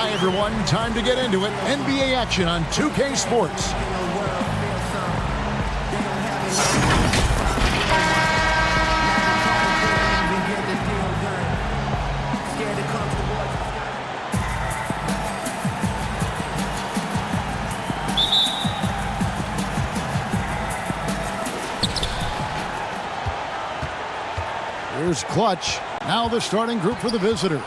Hi, everyone. Time to get into it. NBA action on 2K Sports. Here's Clutch. Now the starting group for the visitors.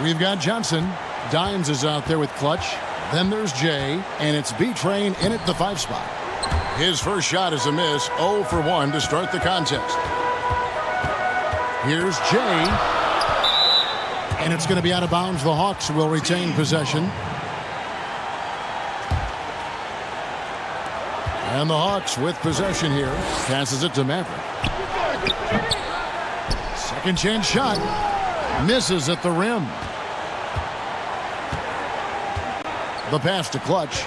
We've got Johnson. Dimes is out there with Clutch. Then there's Jay, and it's B-Train in at the 5 spot. His first shot is a miss, 0 for 1 to start the contest. Here's Jay, and it's going to be out of bounds. The Hawks will retain possession. And the Hawks with possession here. Passes it to Maverick. Second chance shot. Misses at the rim. The pass to Clutch.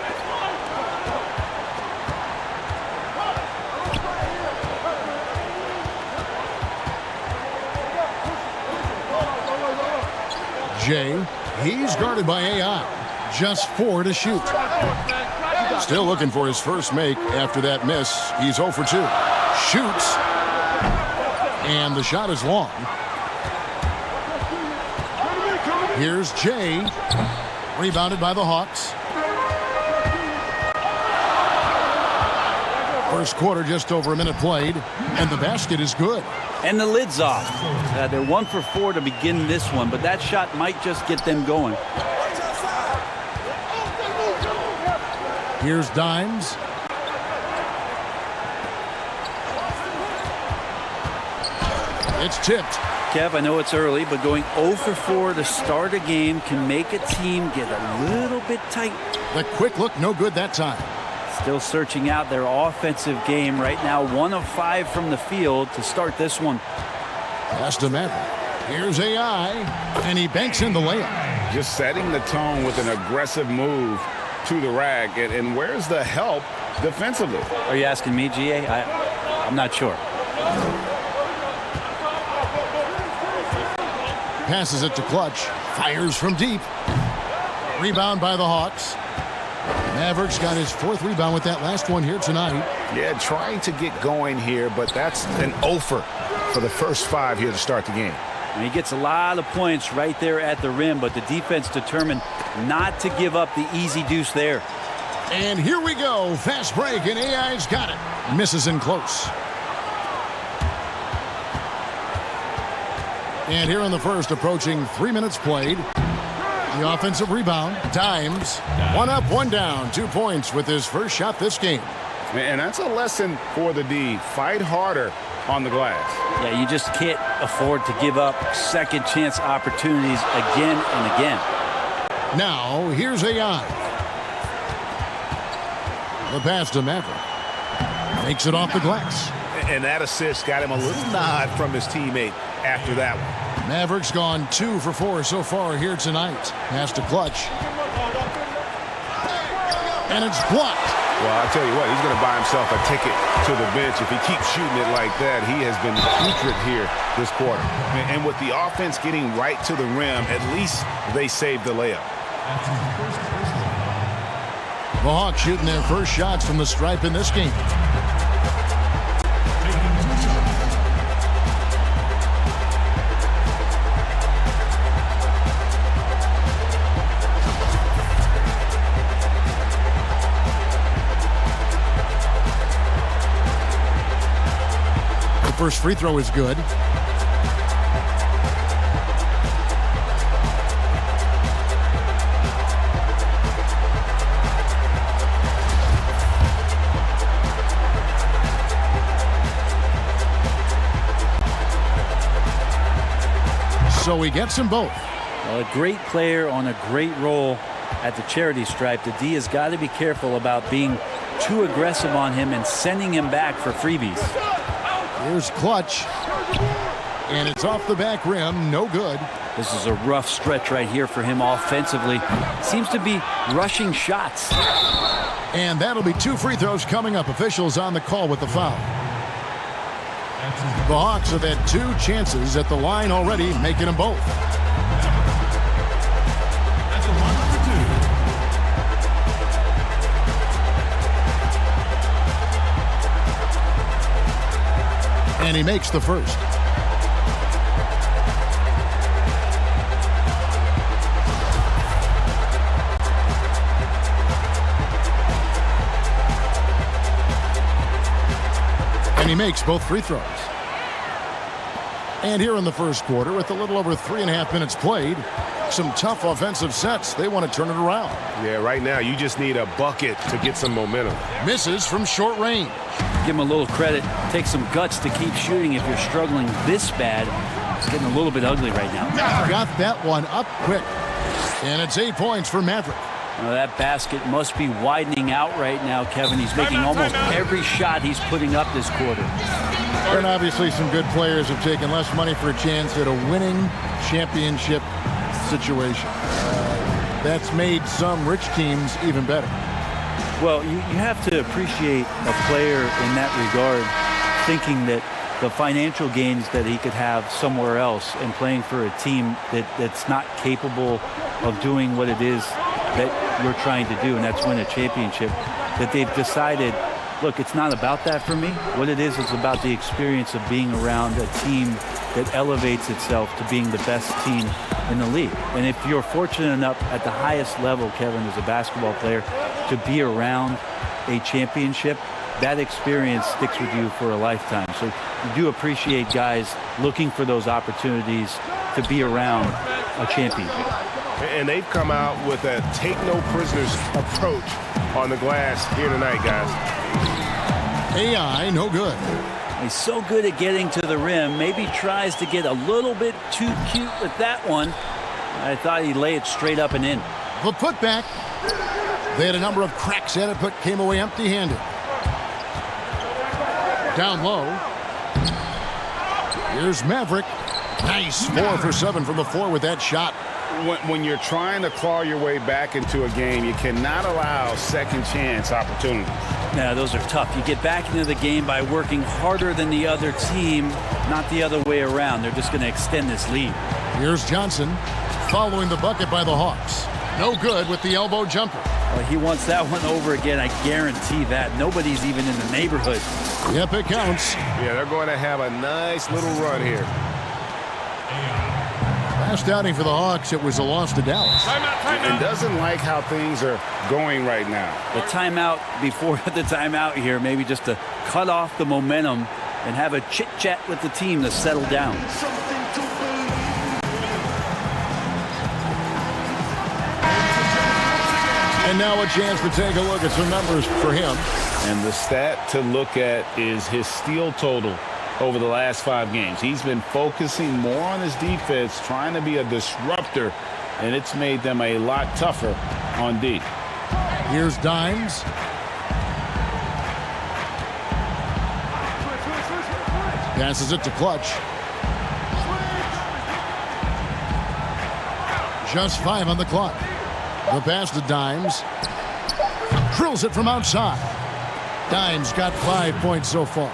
Jay, he's guarded by AI. Just 4 to shoot. Still looking for his first make after that miss. He's 0 for 2. Shoots. And the shot is long. Here's Jay. Rebounded by the Hawks. First quarter, just over a minute played, and the basket is good. And the lid's off. They're 1 for 4 to begin this one, but that shot might just get them going. Here's Dimes. It's tipped. Kev, I know it's early, but going 0 for 4 to start a game can make a team get a little bit tight. The quick look, no good that time. Still searching out their offensive game right now. 1 of 5 from the field to start this one. Pass to Maverick. Here's AI, and he banks in the layup. Just setting the tone with an aggressive move to the rack. And where's the help defensively? Are you asking me, GA? I'm not sure. Passes it to Clutch. Fires from deep. Rebound by the Hawks. Mavericks got his 4th rebound with that last one here tonight. Yeah, trying to get going here, but that's an offer for the first 5 here to start the game. And he gets a lot of points right there at the rim, but the defense determined not to give up the easy deuce there. And here we go. Fast break, and AI's got it. Misses in close. And here in the first, approaching 3 minutes played. The offensive rebound. Dimes. 1 up, 1 down. 2 points with his first shot this game. And that's a lesson for the D. Fight harder on the glass. Yeah, you just can't afford to give up second chance opportunities again and again. Now, here's AI. The pass to Maverick. Makes it off the glass. And that assist got him a little nod from his teammate after that one. Mavericks gone 2 for 4 so far here tonight. Pass to Clutch. And it's blocked. Well, I'll tell you what, he's going to buy himself a ticket to the bench if he keeps shooting it like that. He has been putrid here this quarter. And with the offense getting right to the rim, at least they saved the layup. The Hawks shooting their first shots from the stripe in this game. First free throw is good. So he gets them both. Well, a great player on a great role at the charity stripe. The D has got to be careful about being too aggressive on him and sending him back for freebies. Here's Clutch. And it's off the back rim. No good. This is a rough stretch right here for him offensively. Seems to be rushing shots. And that'll be 2 free throws coming up. Officials on the call with the foul. The Hawks have had 2 chances at the line already, making them both. And he makes the first. And he makes both free throws. And here in the first quarter, with a little over 3.5 minutes played, some tough offensive sets. They want to turn it around. Yeah, right now you just need a bucket to get some momentum. Misses from short range. Give him a little credit. Take some guts to keep shooting if you're struggling this bad. It's getting a little bit ugly right now. Got that one up quick. And it's 8 points for Maverick. Well, that basket must be widening out right now, Kevin. He's making almost every shot he's putting up this quarter. And obviously some good players have taken less money for a chance at a winning championship situation. That's made some rich teams even better. Well, you have to appreciate a player in that regard, thinking that the financial gains that he could have somewhere else and playing for a team that's not capable of doing what it is that you're trying to do, and that's win a championship, that they've decided, look, it's not about that for me. What it is about the experience of being around a team that elevates itself to being the best team in the league. And if you're fortunate enough at the highest level, Kevin, as a basketball player, to be around a championship, that experience sticks with you for a lifetime. So you do appreciate guys looking for those opportunities to be around a championship. And they've come out with a take-no-prisoners approach on the glass here tonight, guys. AI, no good. He's so good at getting to the rim. Maybe tries to get a little bit too cute with that one. I thought he'd lay it straight up and in. The putback. They had a number of cracks at it, but came away empty-handed. Down low. Here's Maverick. Nice. 4 for 7 from the floor with that shot. When you're trying to claw your way back into a game, you cannot allow second chance opportunities. Yeah, those are tough. You get back into the game by working harder than the other team, not the other way around. They're just going to extend this lead. Here's Johnson following the bucket by the Hawks. No good with the elbow jumper. Well, he wants that one over again. I guarantee that. Nobody's even in the neighborhood. Yep, it counts. Yeah, they're going to have a nice little run here. Last outing for the Hawks, it was a loss to Dallas. And doesn't like how things are going right now. The timeout before the timeout here, maybe just to cut off the momentum and have a chit-chat with the team to settle down. And now a chance to take a look at some numbers for him. And the stat to look at is his steal total over the last 5 games. He's been focusing more on his defense, trying to be a disruptor, and it's made them a lot tougher on D. Here's Dimes. Passes it to Clutch. Just 5 on the clock. The pass to Dimes. Drills it from outside. Dimes got 5 points so far.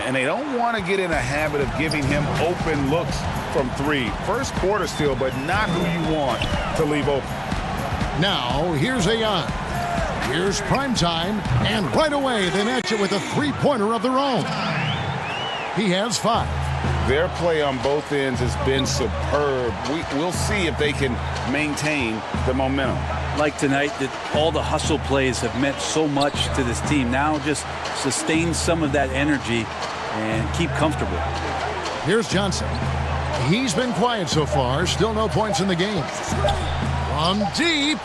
And they don't want to get in a habit of giving him open looks from 3. First quarter still, but not who you want to leave open. Now, here's Ayan. Here's primetime, and right away they match it with a 3-pointer of their own. He has 5. Their play on both ends has been superb. We'll see if they can maintain the momentum. Like tonight, that all the hustle plays have meant so much to this team. Now just sustain some of that energy and keep comfortable. Here's Johnson. He's been quiet so far. Still no points in the game. From deep.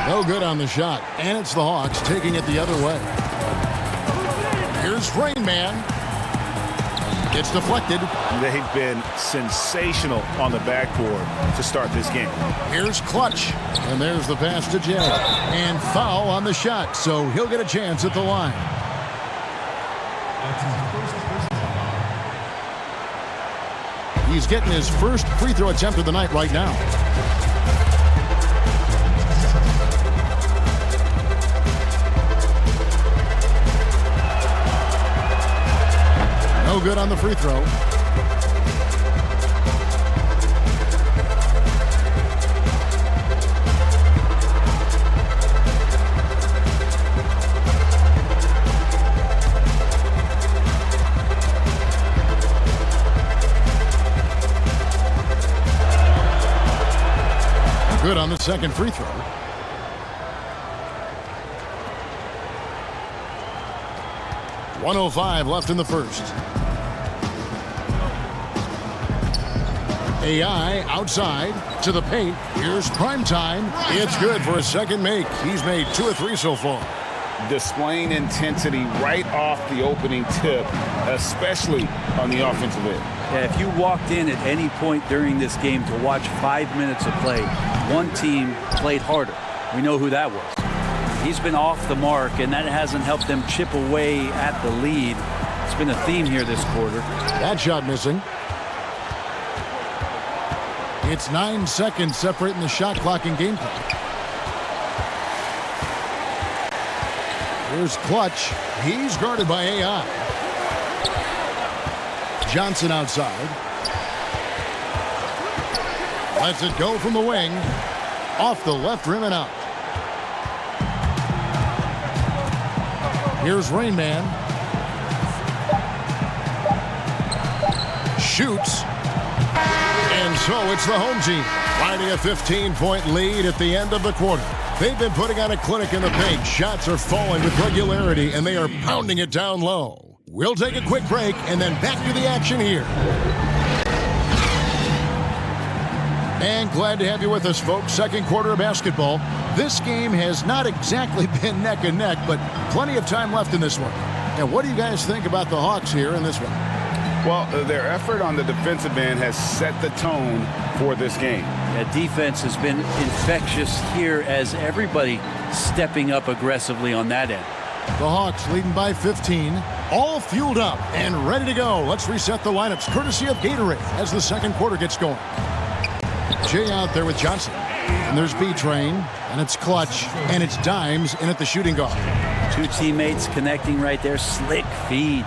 No good on the shot. And it's the Hawks taking it the other way. Here's Rain Man. It's deflected. They've been sensational on the backboard to start this game. Here's Clutch. And there's the pass to Jay. And foul on the shot, so he'll get a chance at the line. He's getting his first free throw attempt of the night right now. No good on the free throw. Good on the second free throw. .105 left in the first. AI outside to the paint. Here's prime time. It's good for a second make. He's made 2 of 3 so far. Displaying intensity right off the opening tip, especially on the offensive end. Yeah, if you walked in at any point during this game to watch 5 minutes of play, one team played harder. We know who that was. He's been off the mark, and that hasn't helped them chip away at the lead. It's been a theme here this quarter. That shot missing. It's 9 seconds separating the shot clock and game clock. Here's Clutch. He's guarded by AI. Johnson outside. Lets it go from the wing. Off the left rim and out. Here's Rain Man. Shoots. And so it's the home team riding a 15-point lead at the end of the quarter. They've been putting on a clinic in the paint. Shots are falling with regularity, and they are pounding it down low. We'll take a quick break and then back to the action here. And glad to have you with us, folks. Second quarter of basketball. This game has not exactly been neck and neck, but plenty of time left in this one. And what do you guys think about the Hawks here in this one? Well, their effort on the defensive end has set the tone for this game. Yeah, defense has been infectious here as everybody stepping up aggressively on that end. The Hawks leading by 15, all fueled up and ready to go. Let's reset the lineups courtesy of Gatorade as the second quarter gets going. Jay out there with Johnson. And there's B-Train, and it's Clutch, and it's Dimes in at the shooting guard. Two teammates connecting right there. Slick feed.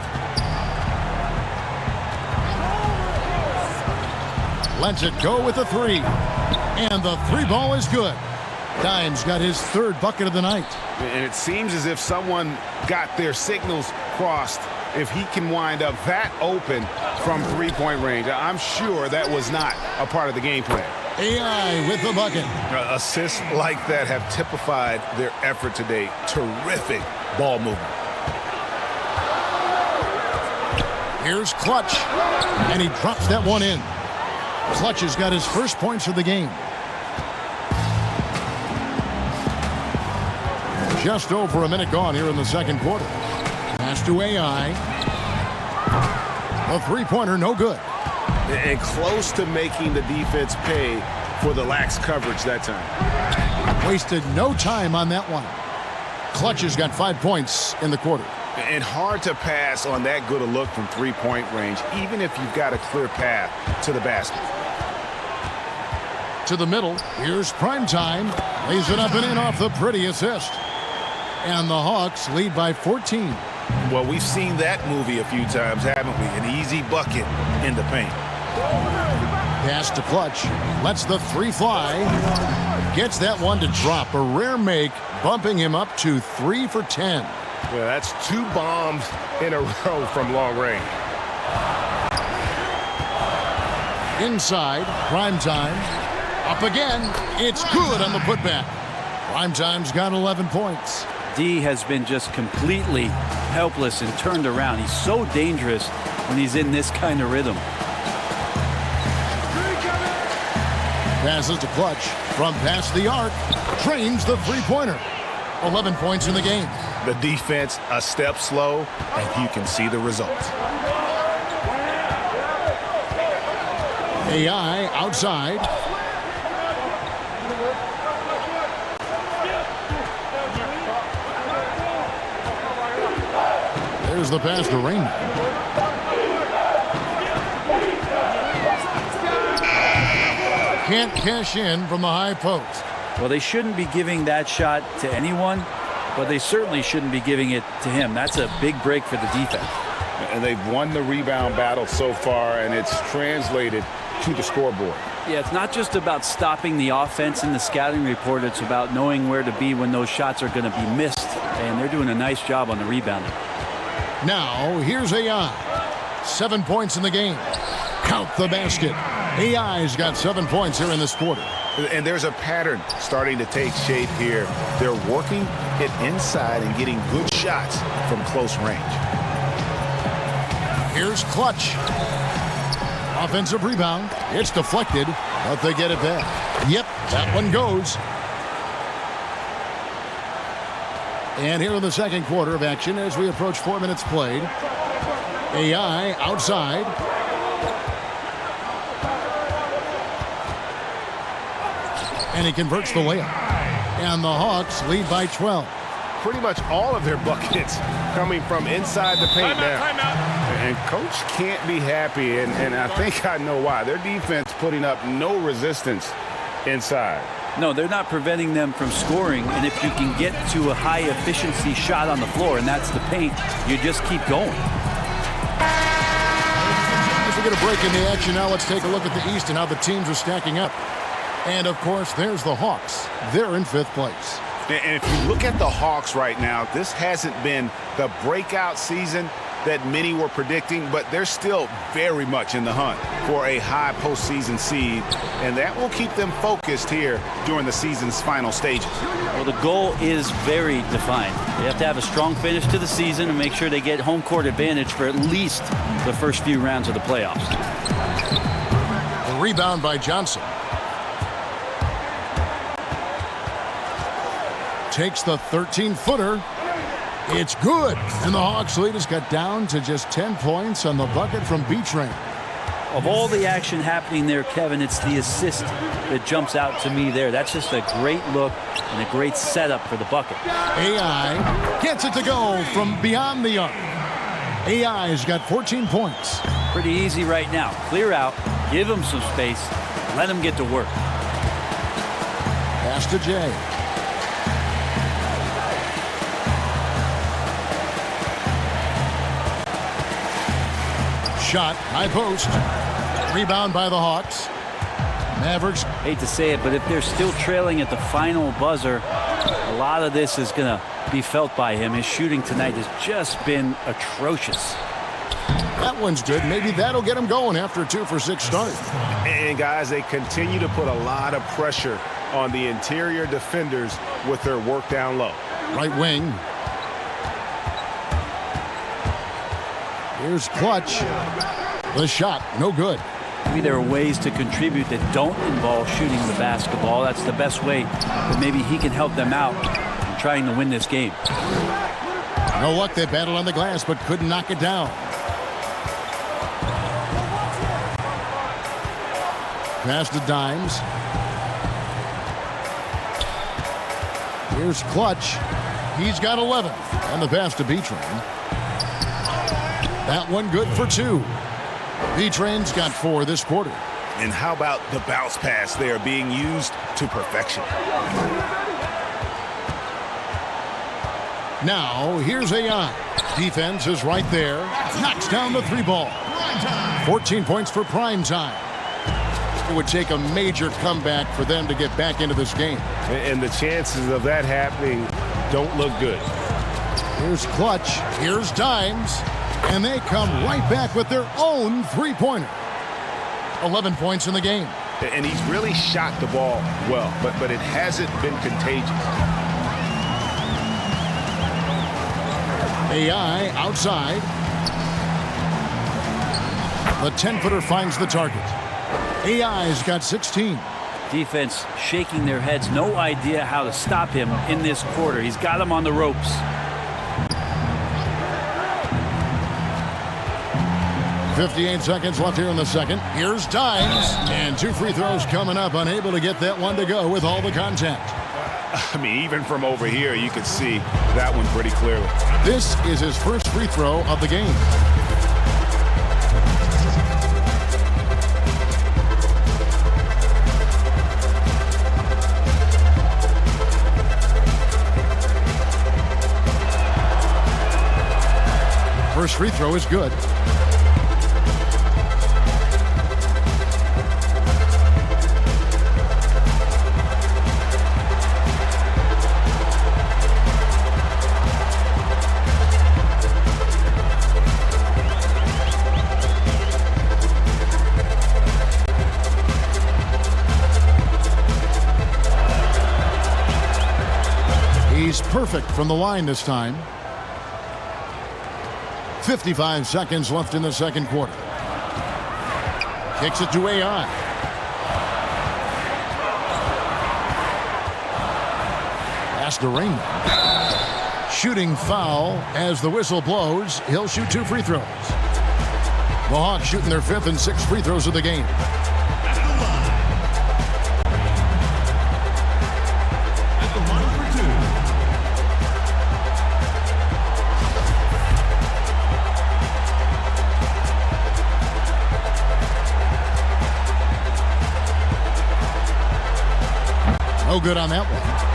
Lets it go with a 3. And the 3 ball is good. Dimes got his 3rd bucket of the night. And it seems as if someone got their signals crossed. If he can wind up that open from 3-point range, I'm sure that was not a part of the game plan. AI with the bucket. Assists like that have typified their effort today. Terrific ball movement. Here's Clutch. And he drops that one in. Clutch has got his first points of the game. Just over a minute gone here in the second quarter. Pass to AI. A 3-pointer, no good. And close to making the defense pay for the lax coverage that time. Wasted no time on that one. Clutch has got 5 points in the quarter. And hard to pass on that good a look from 3-point range, even if you've got a clear path to the basket. To the middle, here's prime time. Lays it up and in off the pretty assist. And the Hawks lead by 14. Well, we've seen that movie a few times, haven't we? An easy bucket in the paint. Pass to Clutch. Lets the 3 fly. Gets that one to drop. A rare make, bumping him up to 3 for 10. Yeah, that's 2 bombs in a row from long range. Inside, prime time. Up again. It's good on the putback. Prime time's got 11 points. D has been just completely helpless and turned around. He's so dangerous when he's in this kind of rhythm. Passes to Clutch from past the arc. Trains the 3-pointer. 11 points in the game. The defense a step slow, and you can see the results. AI outside. There's the pass to Rain. Can't cash in from the high post. Well, they shouldn't be giving that shot to anyone, but they certainly shouldn't be giving it to him. That's a big break for the defense. And they've won the rebound battle so far, and it's translated to the scoreboard. Yeah, it's not just about stopping the offense in the scouting report. It's about knowing where to be when those shots are going to be missed, and they're doing a nice job on the rebounding. Now, here's AI. 7 points in the game. Count the basket. AI's got 7 points here in this quarter. And there's a pattern starting to take shape here. They're working it inside and getting good shots from close range. Here's Clutch. Offensive rebound. It's deflected, but they get it back. Yep, that one goes. And here in the second quarter of action as we approach 4 minutes played. AI outside. And he converts the layup. And the Hawks lead by 12. Pretty much all of their buckets coming from inside the paint now. And Coach can't be happy, and I think I know why. Their defense putting up no resistance inside. No, they're not preventing them from scoring, and if you can get to a high-efficiency shot on the floor, and that's the paint, you just keep going. As we get a break in the action now, let's take a look at the East and how the teams are stacking up. And, of course, there's the Hawks. They're in 5th place. And if you look at the Hawks right now, this hasn't been the breakout season that many were predicting, but they're still very much in the hunt for a high postseason seed, and that will keep them focused here during the season's final stages. Well, the goal is very defined. They have to have a strong finish to the season and make sure they get home court advantage for at least the first few rounds of the playoffs. The rebound by Johnson. Takes the 13-footer. It's good. And the Hawks lead has got down to just 10 points on the bucket from B-Train. Of all the action happening there, Kevin, it's the assist that jumps out to me there. That's just a great look and a great setup for the bucket. AI gets it to go from beyond the arc. AI's got 14 points. Pretty easy right now. Clear out, give him some space, let him get to work. Pass to Jay. Shot, high post. Rebound by the Hawks. Mavericks. Hate to say it, but if they're still trailing at the final buzzer, a lot of this is going to be felt by him. His shooting tonight has just been atrocious. That one's good. Maybe that'll get him going after a 2-for-6 start. And guys, they continue to put a lot of pressure on the interior defenders with their work down low. Right wing. Here's Clutch. The shot, no good. Maybe there are ways to contribute that don't involve shooting the basketball. That's the best way that maybe he can help them out in trying to win this game. No luck. They battled on the glass, but couldn't knock it down. Pass to Dimes. Here's Clutch. He's got 11. And the pass to B-Train. That one good for 2. B-Train's got 4 this quarter. And how about the bounce pass? They are being used to perfection. Now, here's AI. Defense is right there. Knocks down the 3-ball. 14 points for prime time. It would take a major comeback for them to get back into this game. And the chances of that happening don't look good. Here's Clutch. Here's Dimes. And they come right back with their own 3-pointer. 11 points in the game. And he's really shot the ball well, but it hasn't been contagious. AI outside. The 10-footer finds the target. AI's got 16. Defense shaking their heads. No idea how to stop him in this quarter. He's got him on the ropes. 58 seconds left here in the second. Here's Dimes. And 2 free throws coming up. Unable to get that one to go with all the contact. I mean, even from over here, you can see that one pretty clearly. This is his first free throw of the game. First free throw is good. perfect from the line this time. 55 seconds left in the second quarter. Kicks it to AI. Pass to Rainman. Shooting foul as the whistle blows. He'll shoot 2 free throws. The Hawks shooting their 5th and 6th free throws of the game. No good on that one.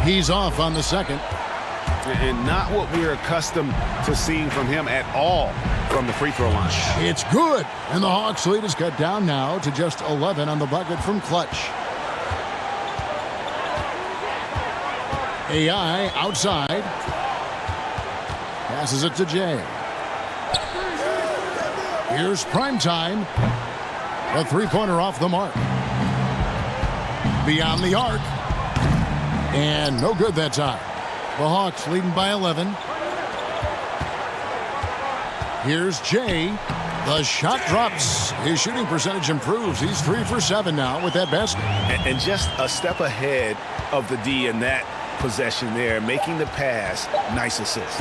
He's off on the second. And not what we're accustomed to seeing from him at all from the free throw line. It's good. And the Hawks lead is cut down now to just 11 on the bucket from Clutch. AI outside. Passes it to Jay. Here's Primetime. A three-pointer off the mark. Beyond the arc. And no good that time. The Hawks leading by 11. Here's Jay. The shot drops. His shooting percentage improves. He's 3 for 7 now with that basket. And just a step ahead of the D in that possession there, making the pass. Nice assist.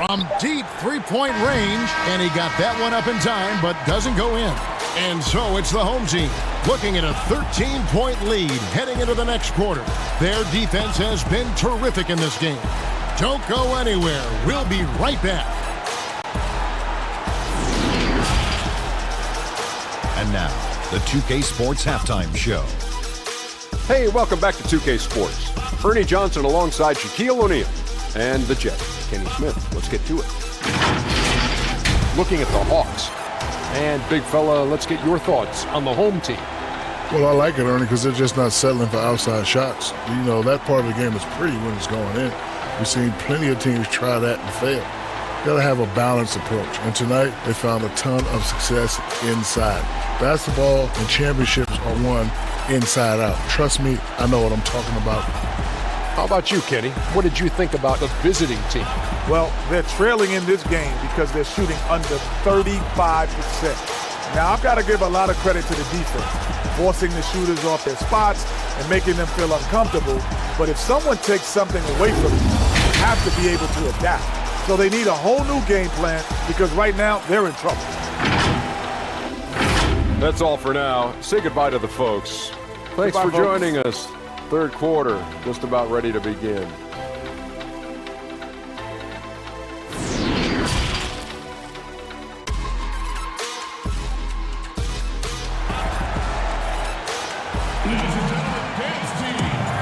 From deep three-point range, and he got that one up in time, but doesn't go in. And so it's the home team looking at a 13-point lead heading into the next quarter. Their defense has been terrific in this game. Don't go anywhere. We'll be right back. And now, the 2K Sports Halftime Show. Hey, welcome back to 2K Sports. Ernie Johnson alongside Shaquille O'Neal and the Jet, Kenny Smith. Let's get to it. Looking at the Hawks. And, big fella, let's get your thoughts on the home team. Well, I like it, Ernie, because they're just not settling for outside shots. You know, that part of the game is pretty when it's going in. We've seen plenty of teams try that and fail. Got to have a balanced approach. And tonight, they found a ton of success inside. Basketball and championships are won inside out. Trust me, I know what I'm talking about. How about you, Kenny? What did you think about the visiting team? Well, they're trailing in this game because they're shooting under 35%. Now, I've got to give a lot of credit to the defense, forcing the shooters off their spots and making them feel uncomfortable. But if someone takes something away from you, you have to be able to adapt. So they need a whole new game plan because right now they're in trouble. That's all for now. Say goodbye to the folks. Thanks for joining us. Third quarter, just about ready to begin.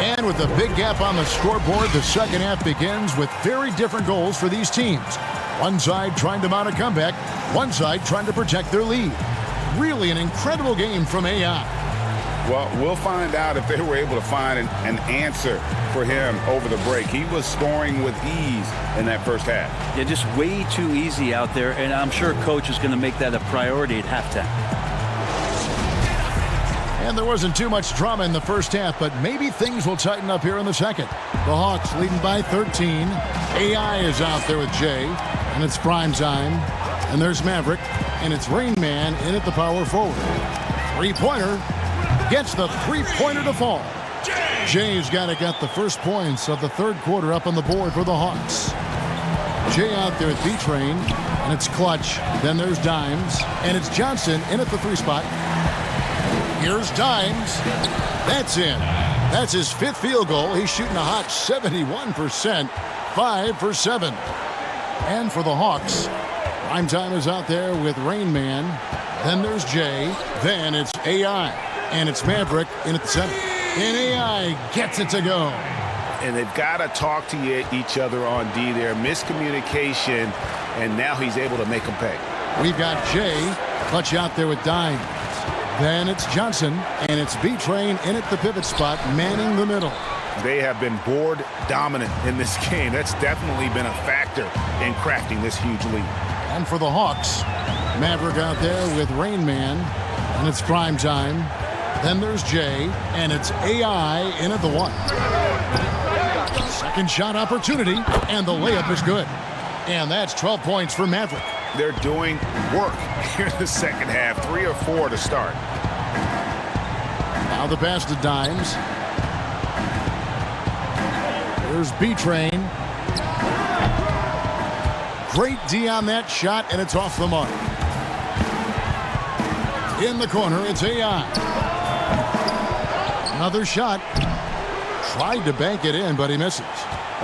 And with a big gap on the scoreboard, the second half begins with very different goals for these teams. One side trying to mount a comeback, one side trying to protect their lead. Really an incredible game from AI. Well, we'll find out if they were able to find an answer for him over the break. He was scoring with ease in that first half. Yeah, just way too easy out there, and I'm sure Coach is going to make that a priority at halftime. And there wasn't too much drama in the first half, but maybe things will tighten up here in the second. The Hawks leading by 13. AI is out there with Jay, and it's prime time. And there's Maverick, and it's Rain Man in at the power forward. Three-pointer. Gets the three-pointer to fall. Jay's got the first points of the third quarter up on the board for the Hawks. Jay out there at B-Train, and it's Clutch. Then there's Dimes, and it's Johnson in at the three spot. Here's Dimes. That's in. That's his 5th field goal. He's shooting a hot 71%, 5 for 7. And for the Hawks, Primetime is out there with Rain Man. Then there's Jay. Then it's AI. And it's Maverick in at the center. And AI gets it to go. And they've got to talk to each other on D there. Miscommunication, and now he's able to make them pay. We've got Jay. Clutch out there with Dimes. Then it's Johnson, and it's B-Train in at the pivot spot, manning the middle. They have been board dominant in this game. That's definitely been a factor in crafting this huge lead. And for the Hawks, Maverick out there with Rain Man, and it's prime time. Then there's Jay, and it's AI in at the 1. Second shot opportunity, and the layup is good. And that's 12 points for Maverick. They're doing work here in the second half. 3 or 4 to start. Now the pass to Dimes. There's B-Train. Great D on that shot, and it's off the mark. In the corner, it's AI. Another shot. Tried to bank it in, but he misses.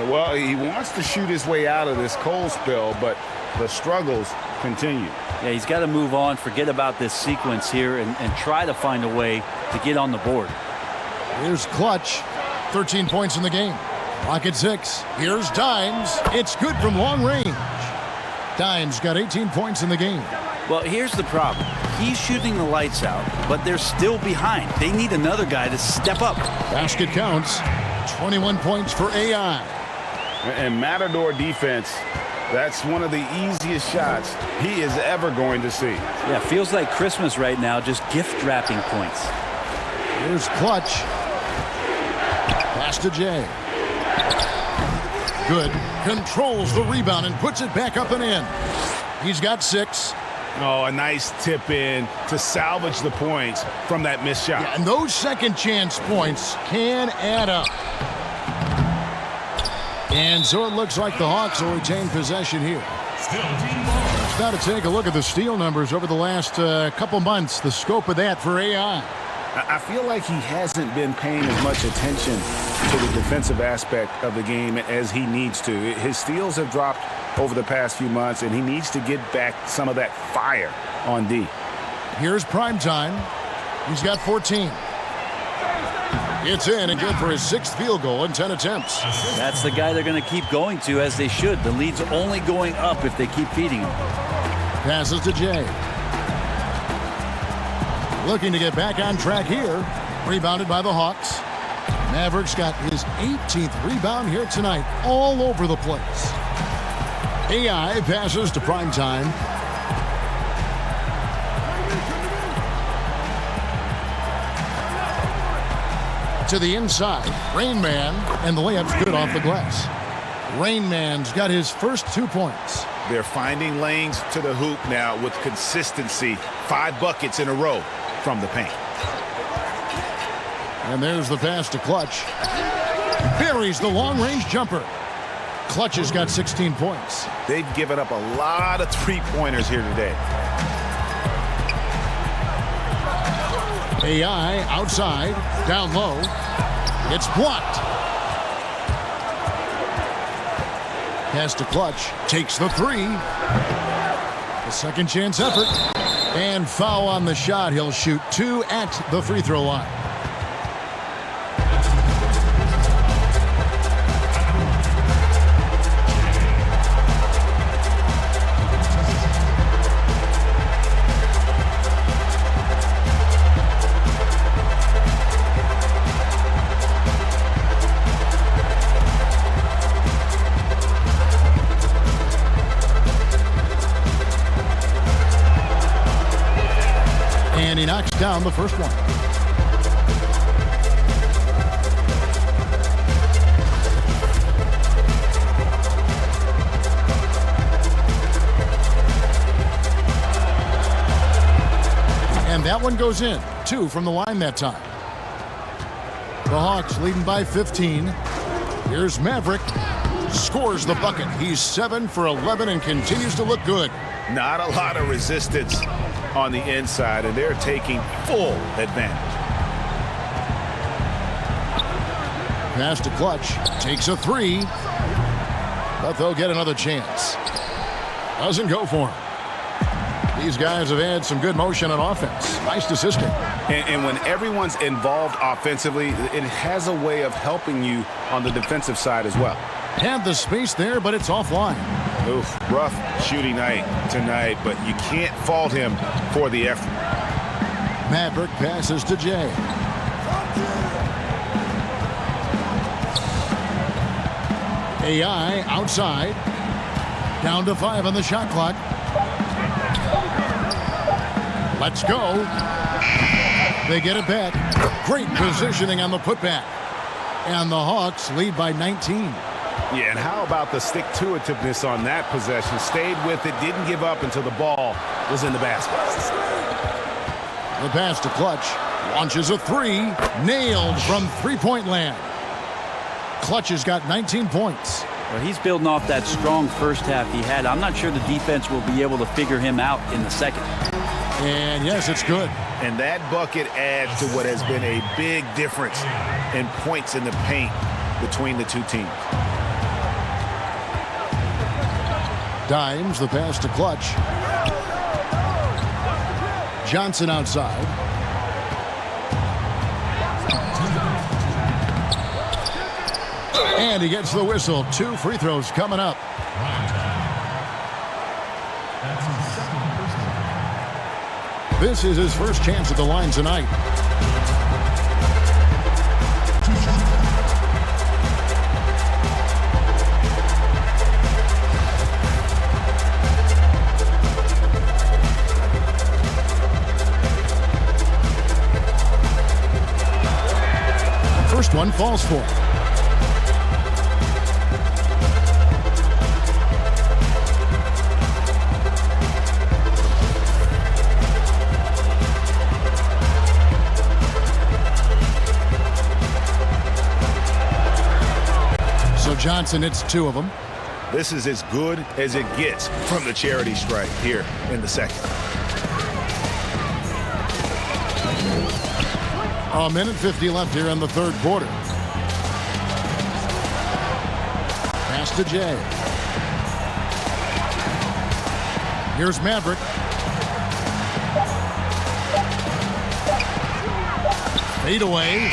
Well, he wants to shoot his way out of this cold spell, but the struggles continue. Yeah, he's got to move on, forget about this sequence here, and try to find a way to get on the board. Here's Clutch. 13 points in the game. Clock at 6. Here's Dimes. It's good from long range. Dimes got 18 points in the game. Well, here's the problem. He's shooting the lights out, but they're still behind. They need another guy to step up. Basket counts. 21 points for AI. And Matador defense, that's one of the easiest shots he is ever going to see. Yeah, feels like Christmas right now, just gift wrapping points. Here's Clutch. Pass to Jay. Good. Controls the rebound and puts it back up and in. He's got 6. Oh, a nice tip in to salvage the points from that missed shot. Yeah, and those second chance points can add up. And so it looks like the Hawks will retain possession here. Let's now to take a look at the steal numbers over the last couple months. The scope of that for AI. I feel like he hasn't been paying as much attention to the defensive aspect of the game as he needs to. His steals have dropped over the past few months, and he needs to get back some of that fire on D. Here's prime time. He's got 14. It's in and good for his 6th field goal in 10 attempts. That's the guy they're going to keep going to, as they should. The lead's only going up if they keep feeding him. Passes to Jay. Looking to get back on track here. Rebounded by the Hawks. Mavericks got his 18th rebound here tonight, all over the place. AI passes to prime time. To the inside, Rain Man, and the layup's good off the glass. Rain Man's got his first 2 points. They're finding lanes to the hoop now with consistency. 5 buckets in a row from the paint. And there's the pass to Clutch. Buries the long-range jumper. Clutch has got 16 points. They've given up a lot of three-pointers here today. AI outside, down low. It's blocked. Pass to Clutch. Takes the 3. The second chance effort. And foul on the shot. He'll shoot 2 at the free throw line. And he knocks down the first one. And that one goes in. 2 from the line that time. The Hawks leading by 15. Here's Maverick. Scores the bucket. He's 7 for 11 and continues to look good. Not a lot of resistance on the inside, and they're taking full advantage. Pass to Clutch. Takes a 3. But they'll get another chance. Doesn't go for him. These guys have had some good motion on offense. Nice to system. And when everyone's involved offensively, it has a way of helping you on the defensive side as well. Had the space there, but it's offline. Oof, rough shooting night tonight, but you can't fault him for the effort. Maverick passes to Jay. AI outside. Down to 5 on the shot clock. Let's go. They get it back. Great positioning on the putback. And the Hawks lead by 19. Yeah, and how about the stick-to-itiveness on that possession? Stayed with it, didn't give up until the ball was in the basket. The pass to Clutch. Launches a 3. Nailed from three-point land. Clutch has got 19 points. Well, he's building off that strong first half he had. I'm not sure the defense will be able to figure him out in the second. And yes, it's good. And that bucket adds to what has been a big difference in points in the paint between the two teams. Dimes, the pass to Clutch. Johnson outside. And he gets the whistle. 2 free throws coming up. This is his first chance at the line tonight. First one falls for him. Johnson hits 2 of them. This is as good as it gets from the charity stripe here in the second. A minute 50 left here in the third quarter. Pass to Jay. Here's Maverick. Fade away.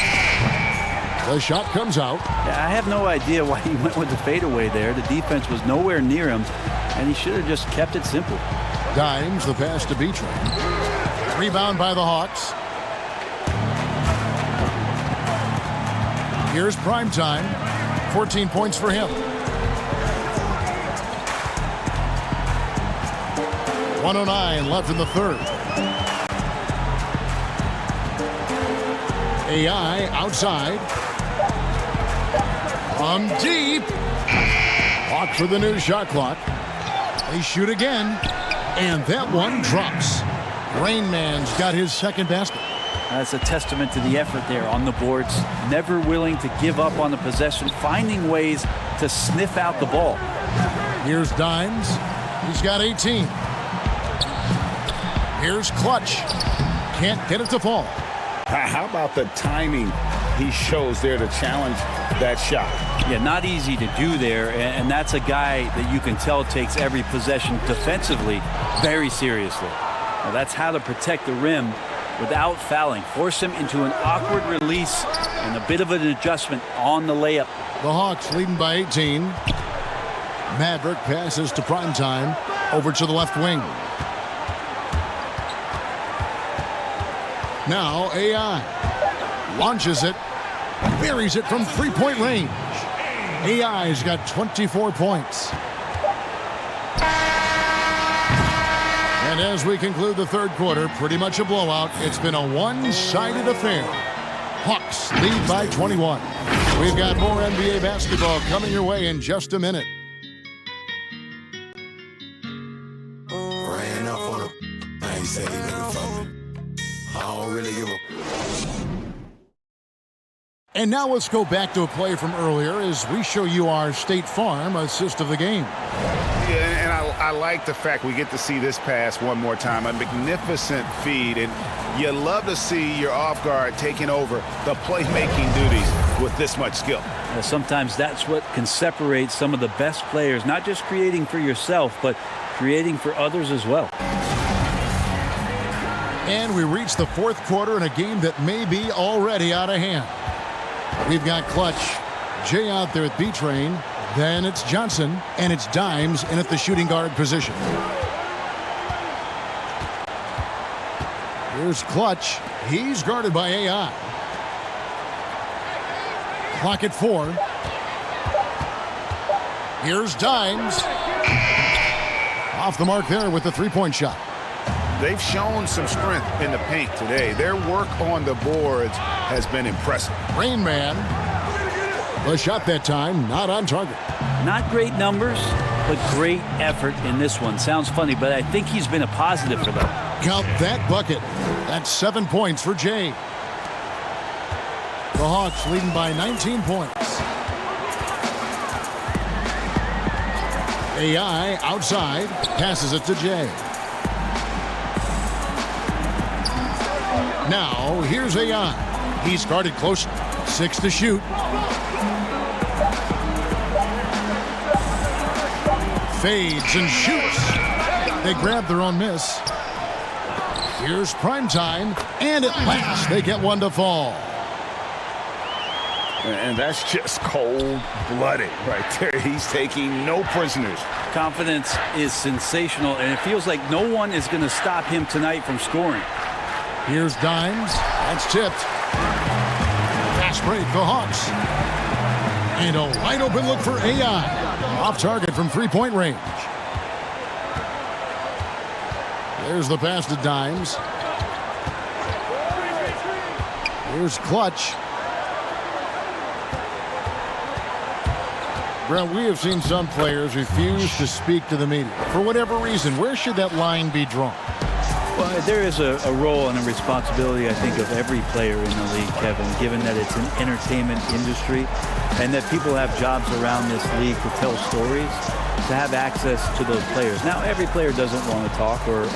The shot comes out. I have no idea why he went with the fadeaway there. The defense was nowhere near him, and he should have just kept it simple. Dimes, the pass to Beatrice. Rebound by the Hawks. Here's Primetime. 14 points for him. 1:09 left in the third. AI outside. From deep. Hawks for the new shot clock. They shoot again. And that one drops. Rain Man's got his second basket. That's a testament to the effort there on the boards. Never willing to give up on the possession. Finding ways to sniff out the ball. Here's Dimes. He's got 18. Here's Clutch. Can't get it to fall. How about the timing he shows there to challenge that shot? Yeah, not easy to do there, and that's a guy that you can tell takes every possession defensively very seriously. Now, that's how to protect the rim without fouling. Force him into an awkward release and a bit of an adjustment on the layup. The Hawks leading by 18. Maverick passes to Primetime over to the left wing. Now AI launches it, buries it from three-point range. AI's got 24 points. And as we conclude the third quarter, pretty much a blowout. It's been a one-sided affair. Hawks lead by 21. We've got more NBA basketball coming your way in just a minute. Ran up on him. I ain't said he never fought me. I don't really give a... And now let's go back to a play from earlier as we show you our State Farm assist of the game. Yeah, and I like the fact we get to see this pass one more time. A magnificent feed, and you love to see your off guard taking over the playmaking duties with this much skill. Well, sometimes that's what can separate some of the best players, not just creating for yourself, but creating for others as well. And we reach the fourth quarter in a game that may be already out of hand. We've got Clutch, Jay out there at B-Train, then it's Johnson, and it's Dimes in at the shooting guard position. Here's Clutch. He's guarded by AI. Clock at 4. Here's Dimes. Off the mark there with the three-point shot. They've shown some strength in the paint today. Their work on the boards has been impressive. Rain Man. The shot that time, not on target. Not great numbers, but great effort in this one. Sounds funny, but I think he's been a positive for them. Count that bucket. That's 7 points for Jay. The Hawks leading by 19 points. AI outside, passes it to Jay. Now, here's AI. He's guarded close. 6 to shoot. Fades and shoots. They grab their own miss. Here's prime time, and at last they get one to fall. And that's just cold-blooded right there. He's taking no prisoners. Confidence is sensational, and it feels like no one is going to stop him tonight from scoring. Here's Dimes. That's tipped. Fast break, the Hawks. And a wide open look for AI. Off target from three-point range. There's the pass to Dimes. Here's Clutch. Brent, we have seen some players refuse to speak to the media. For whatever reason, where should that line be drawn? Well, there is a role and a responsibility, I think, of every player in the league, Kevin, given that it's an entertainment industry and that people have jobs around this league to tell stories, to have access to those players. Now, every player doesn't want to talk or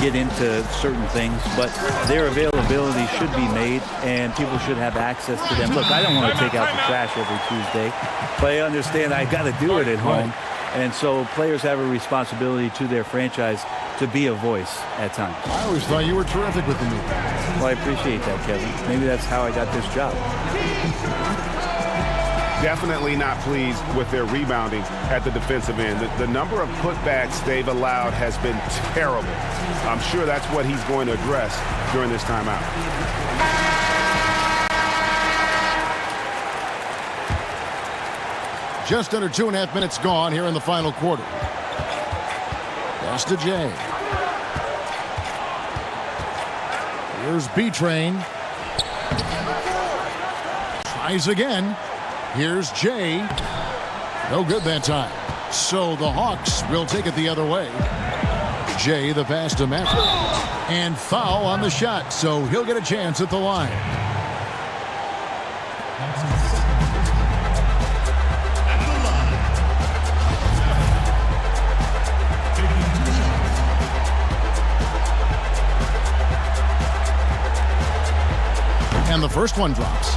get into certain things, but their availability should be made and people should have access to them. Look, I don't want to take out the trash every Tuesday, but I understand I got to do it at home. And so players have a responsibility to their franchise to be a voice at times. I always thought you were terrific with the media. Well, I appreciate that, Kevin. Maybe that's how I got this job. Definitely not pleased with their rebounding at the defensive end. The number of putbacks they've allowed has been terrible. I'm sure that's what he's going to address during this timeout. Just under 2.5 minutes gone here in the final quarter. Pass to Jay. Here's B-Train. Tries again. Here's Jay. No good that time. So the Hawks will take it the other way. Jay, the pass to Maverick. And foul on the shot, so he'll get a chance at the line. And the first one drops.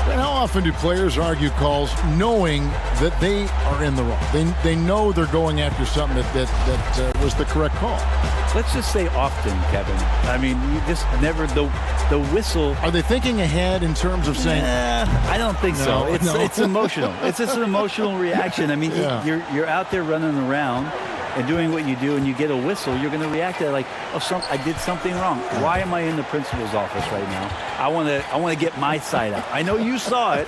And how often do players argue calls knowing that they are in the wrong? They know they're going after something that was the correct call. Let's just say often, Kevin. I mean, you just never, the whistle. Are they thinking ahead in terms of saying? I don't think so. It's emotional. It's just an emotional reaction. I mean, you're out there running around and doing what you do, and you get a whistle, you're going to react to that like, oh, I did something wrong. Why am I in the principal's office right now? I want to get my side out. I know you saw it.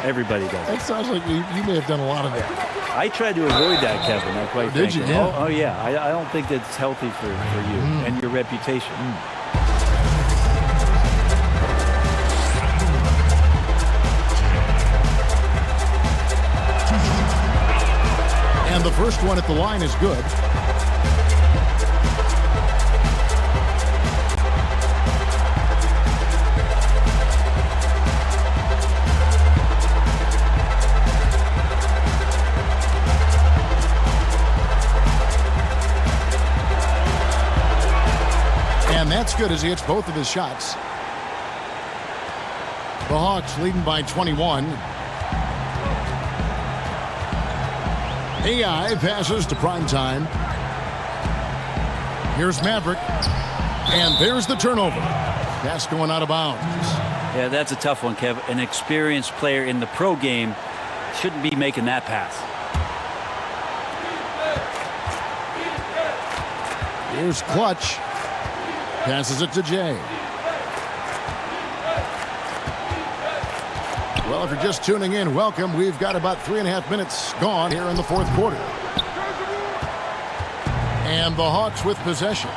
Everybody does. That sounds like you may have done a lot of that. I tried to avoid that, Kevin. Quite Did frankly. you? Yeah. Oh yeah. I don't think that's healthy for you and your reputation. And the first one at the line is good. And that's good as he hits both of his shots. The Hawks leading by 21. AI passes to primetime. Here's Maverick. And there's the turnover. Pass going out of bounds. Yeah, that's a tough one, Kev. An experienced player in the pro game shouldn't be making that pass. Here's Clutch. Passes it to Jay. Well, if you're just tuning in, welcome. We've got about 3.5 minutes gone here in the fourth quarter. And the Hawks with possession.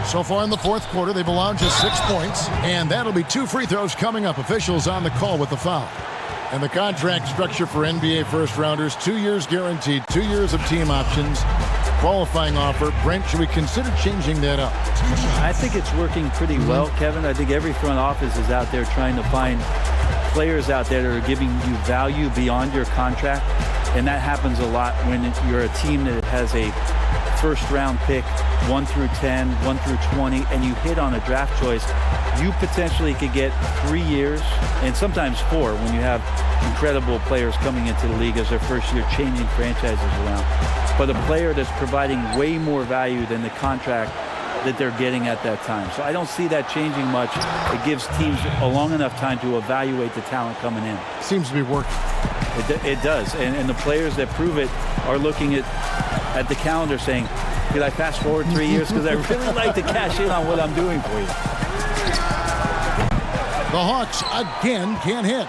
So far in the fourth quarter, they've allowed just 6 points, and that'll be 2 free throws coming up. Officials on the call with the foul. And the contract structure for NBA first-rounders, 2 years guaranteed, 2 years of team options, qualifying offer. Brent, should we consider changing that up? I think it's working pretty well, Kevin. I think every front office is out there trying to find players out there that are giving you value beyond your contract, and that happens a lot when you're a team that has a first-round pick, 1 through 10, 1 through 20, and you hit on a draft choice. You potentially could get 3 years and sometimes 4 when you have incredible players coming into the league as their first year, changing franchises around. But a player that's providing way more value than the contract that they're getting at that time. So I don't see that changing much. It gives teams a long enough time to evaluate the talent coming in. Seems to be working. It does. And the players that prove it are looking at the calendar saying, could I fast forward 3 years? Because I really like to cash in on what I'm doing for you. The Hawks again can't hit.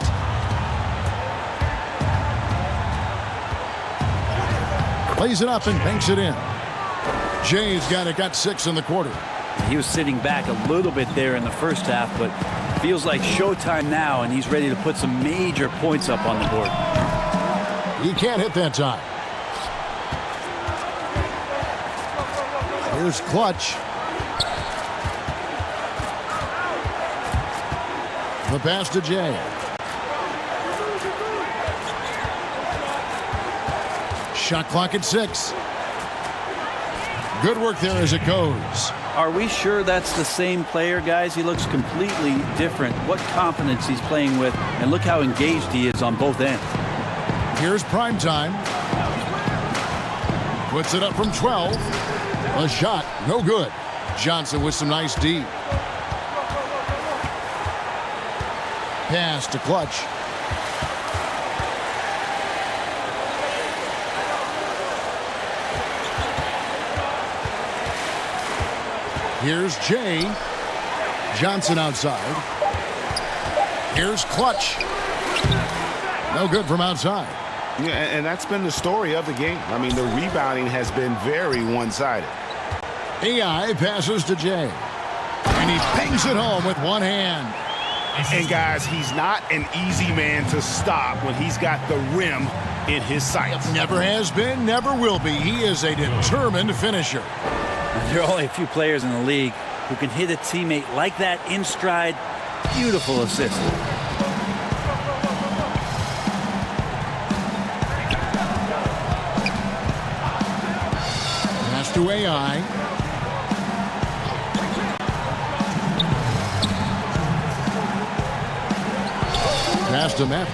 Plays it up and banks it in. Jay's got 6 in the quarter. He was sitting back a little bit there in the first half, but feels like showtime now, and he's ready to put some major points up on the board. He can't hit that time. Here's Clutch. The pass to Jay. Shot clock at 6. Good work there as it goes. Are we sure that's the same player, guys? He looks completely different. What confidence he's playing with, and look how engaged he is on both ends. Here's prime time. Puts it up from 12. A shot, no good. Johnson with some nice D. Pass to Clutch. Here's Jay. Johnson outside. Here's Clutch. No good from outside. Yeah, and that's been the story of the game. I mean, the rebounding has been very one-sided. AI passes to Jay. And he bangs it home with one hand. And, guys, he's not an easy man to stop when he's got the rim in his sights. Never has been, never will be. He is a determined finisher. There are only a few players in the league who can hit a teammate like that in stride. Beautiful assist. Pass to AI. Pass to Matt.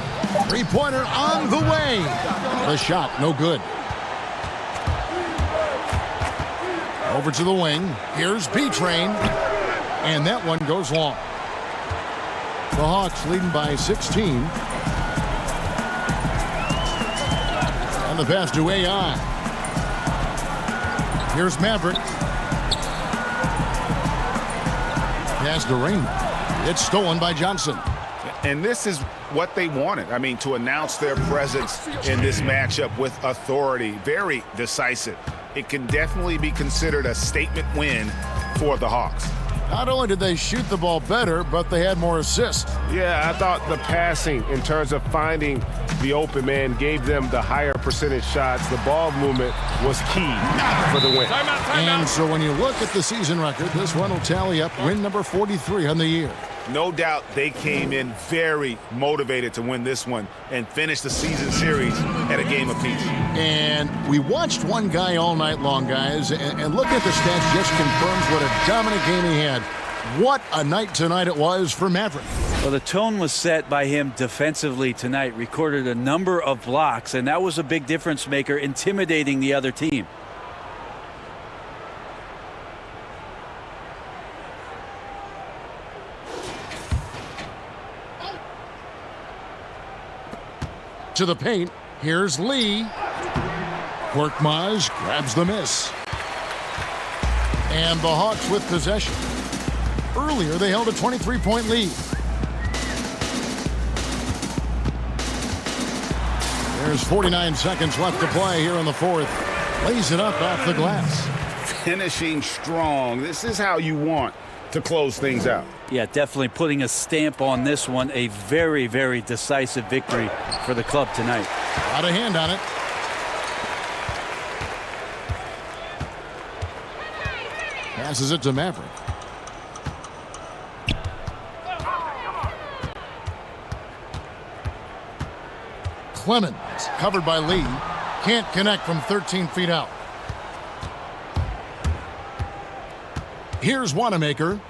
Three-pointer on the way. The shot, no good. Over to the wing. Here's B-Train. And that one goes long. The Hawks leading by 16. And the pass to AI. Here's Maverick. Pass to Raymond. It's stolen by Johnson. And this is what they wanted. I mean, to announce their presence in this matchup with authority. Very decisive. It can definitely be considered a statement win for the Hawks. Not only did they shoot the ball better, but they had more assists. Yeah, I thought the passing in terms of finding the open man gave them the higher percentage shots. The ball movement was key for the win. And so when you look at the season record, this one will tally up win number 43 on the year. No doubt they came in very motivated to win this one and finish the season series at a game apiece. And we watched one guy all night long, guys, and looking at the stats just confirms what a dominant game he had. What a night tonight it was for Maverick. Well, the tone was set by him defensively tonight. Recorded a number of blocks, and that was a big difference maker, intimidating the other team. To the paint, here's Lee. Korkmaz grabs the miss. And the Hawks with possession. Earlier, they held a 23-point lead. There's 49 seconds left to play here in the fourth. Lays it up off the glass. Finishing strong. This is how you want to close things out. Yeah, definitely putting a stamp on this one. A very, very decisive victory for the club tonight. Got a hand on it. Passes it to Maverick. Clemens, covered by Lee. Can't connect from 13 feet out. Here's Wanamaker.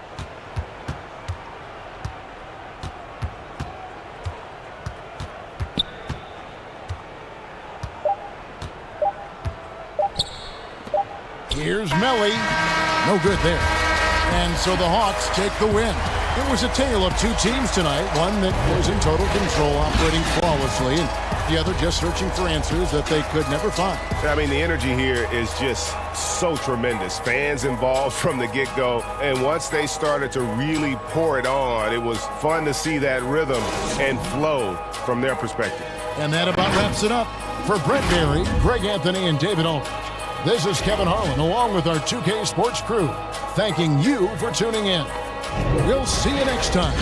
Here's Melly. No good there. And so the Hawks take the win. It was a tale of two teams tonight. One that was in total control, operating flawlessly, and the other just searching for answers that they could never find. I mean, the energy here is just so tremendous. Fans involved from the get-go. And once they started to really pour it on, it was fun to see that rhythm and flow from their perspective. And that about wraps it up. For Brett Berry, Greg Anthony, and David Aldridge, this is Kevin Harlan along with our 2K Sports crew, thanking you for tuning in. We'll see you next time.